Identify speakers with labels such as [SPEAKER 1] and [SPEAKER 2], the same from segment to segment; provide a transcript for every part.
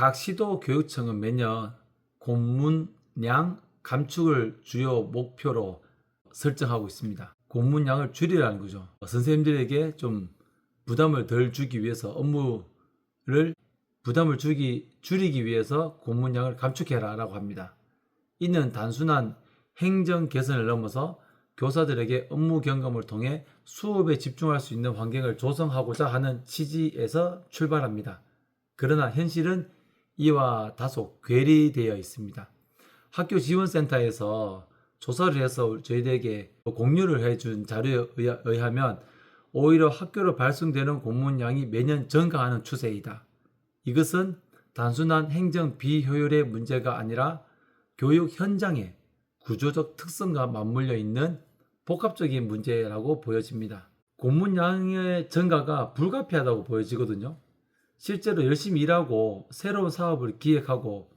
[SPEAKER 1] 각 시도 교육청은 매년 공문량 감축을 주요 목표로 설정하고 있습니다. 공문량을 줄이라는 거죠. 선생님들에게 좀 부담을 덜 주기 위해서 업무를 줄이기 위해서 공문량을 감축해라 라고 합니다. 이는 단순한 행정 개선을 넘어서 교사들에게 업무 경감을 통해 수업에 집중할 수 있는 환경을 조성하고자 하는 취지에서 출발합니다. 그러나 현실은 이와 다소 괴리되어 있습니다. 학교 지원센터에서 조사를 해서 저희들에게 공유를 해준 자료에 의하면 오히려 학교로 발송되는 공문량이 매년 증가하는 추세이다. 이것은 단순한 행정 비효율의 문제가 아니라 교육 현장의 구조적 특성과 맞물려 있는 복합적인 문제라고 보여집니다. 공문량의 증가가 불가피하다고 보여지거든요. 실제로 열심히 일하고 새로운 사업을 기획하고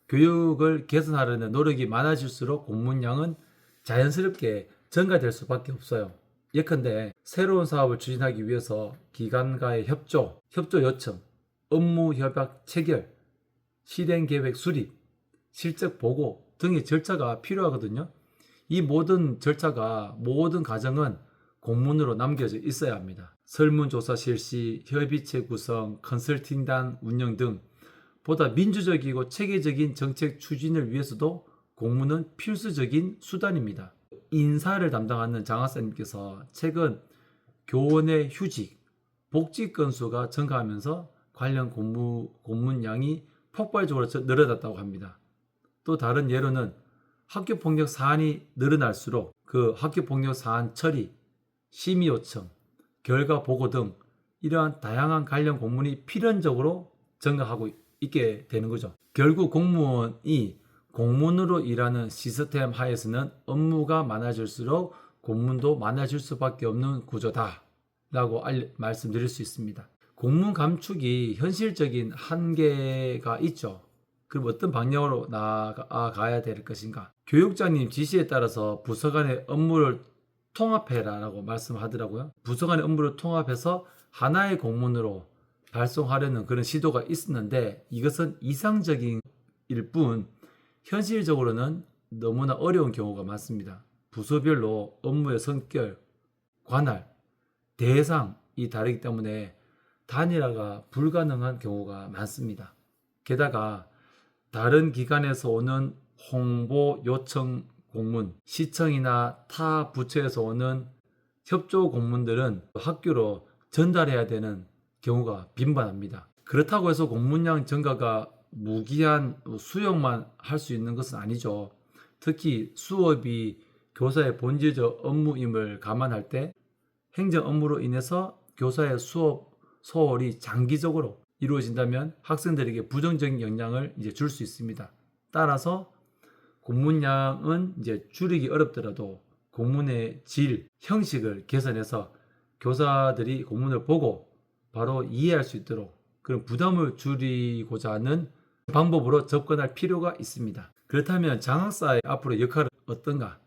[SPEAKER 1] 교육을 개선하려는 노력이 많아질수록 공문량은 자연스럽게 증가될 수밖에 없어요. 예컨대 새로운 사업을 추진하기 위해서 기관과의 협조 요청, 업무 협약 체결, 실행 계획 수립, 실적 보고 등의 절차가 필요하거든요. 이 모든 절차가 모든 과정은 공문으로 남겨져 있어야 합니다. 설문조사 실시, 협의체 구성, 컨설팅단 운영 등 보다 민주적이고 체계적인 정책 추진을 위해서도 공문은 필수적인 수단입니다. 인사를 담당하는 장학사님께서 최근 교원의 휴직, 복직 건수가 증가하면서 관련 공문량이 폭발적으로 늘어났다고 합니다. 또 다른 예로는 학교폭력 사안이 늘어날수록 그 학교폭력 사안 처리, 심의 요청, 결과 보고 등 이러한 다양한 관련 공문이 필연적으로 증가하고 있게 되는 거죠. 결국 공무원이 공문으로 일하는 시스템 하에서는 업무가 많아질수록 공문도 많아질 수밖에 없는 구조다 라고 말씀드릴 수 있습니다. 공문 감축이 현실적인 한계가 있죠. 그럼 어떤 방향으로 나아가야 될 것인가? 교육장님 지시에 따라서 부서 간의 업무를 통합해라 라고 말씀하더라고요. 부서 간의 업무를 통합해서 하나의 공문으로 발송하려는 그런 시도가 있었는데 이것은 이상적인 일 뿐 현실적으로는 너무나 어려운 경우가 많습니다. 부서별로 업무의 성격, 관할, 대상이 다르기 때문에 단일화가 불가능한 경우가 많습니다. 게다가 다른 기관에서 오는 홍보 요청 공문, 시청이나 타 부처에서 오는 협조 공문들은 학교로 전달해야 되는 경우가 빈번합니다. 그렇다고 해서 공문량 증가가 무기한 수용만 할 수 있는 것은 아니죠. 특히 수업이 교사의 본질적 업무임을 감안할 때 행정 업무로 인해서 교사의 수업 소홀이 장기적으로 이루어진다면 학생들에게 부정적인 영향을 줄 수 있습니다. 따라서 공문량은 줄이기 어렵더라도 공문의 질, 형식을 개선해서 교사들이 공문을 보고 바로 이해할 수 있도록 그런 부담을 줄이고자 하는 방법으로 접근할 필요가 있습니다. 그렇다면 장학사의 앞으로 역할은 어떤가?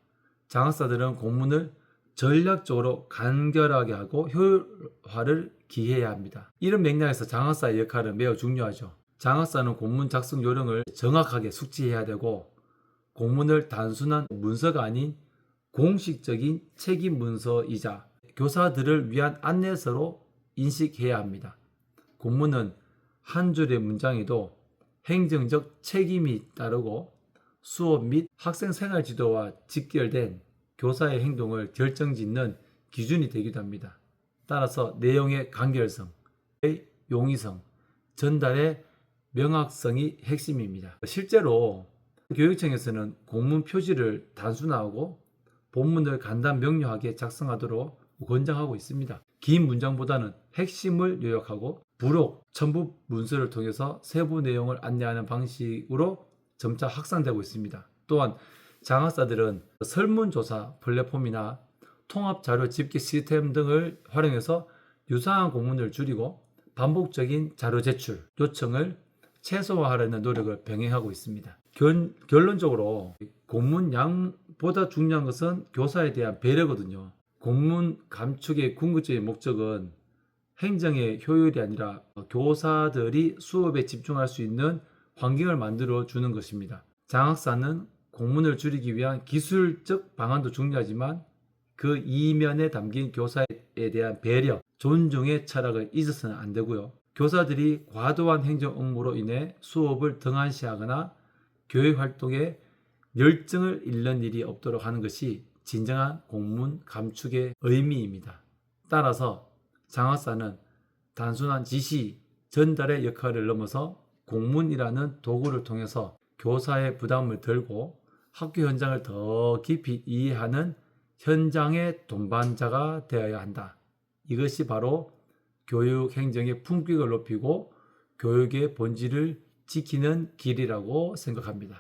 [SPEAKER 1] 장학사들은 공문을 전략적으로 간결하게 하고 효율화를 기해야 합니다. 이런 맥락에서 장학사의 역할은 매우 중요하죠. 장학사는 공문 작성 요령을 정확하게 숙지해야 되고 공문을 단순한 문서가 아닌 공식적인 책임 문서이자 교사들을 위한 안내서로 인식해야 합니다. 공문은 한 줄의 문장에도 행정적 책임이 따르고 수업 및 학생 생활 지도와 직결된 교사의 행동을 결정짓는 기준이 되기도 합니다. 따라서 내용의 간결성, 용이성, 전달의 명확성이 핵심입니다. 실제로 교육청에서는 공문 표지를 단순화하고 본문을 간단 명료하게 작성하도록 권장하고 있습니다. 긴 문장보다는 핵심을 요약하고 부록, 첨부 문서를 통해서 세부 내용을 안내하는 방식으로 점차 확산되고 있습니다. 또한 장학사들은 설문조사 플랫폼이나 통합자료 집계 시스템 등을 활용해서 유사한 공문을 줄이고 반복적인 자료 제출 요청을 최소화하려는 노력을 병행하고 있습니다. 결론적으로 공문량보다 중요한 것은 교사에 대한 배려거든요. 공문 감축의 궁극적인 목적은 행정의 효율이 아니라 교사들이 수업에 집중할 수 있는 환경을 만들어 주는 것입니다. 장학사는 공문을 줄이기 위한 기술적 방안도 중요하지만 그 이면에 담긴 교사에 대한 배려, 존중의 철학을 잊어서는 안 되고요. 교사들이 과도한 행정 업무로 인해 수업을 등한시하거나 교육 활동에 열정을 잃는 일이 없도록 하는 것이 진정한 공문 감축의 의미입니다. 따라서 장학사는 단순한 지시, 전달의 역할을 넘어서 공문이라는 도구를 통해서 교사의 부담을 덜고 학교 현장을 더 깊이 이해하는 현장의 동반자가 되어야 한다. 이것이 바로 교육 행정의 품격을 높이고 교육의 본질을 지키는 길이라고 생각합니다.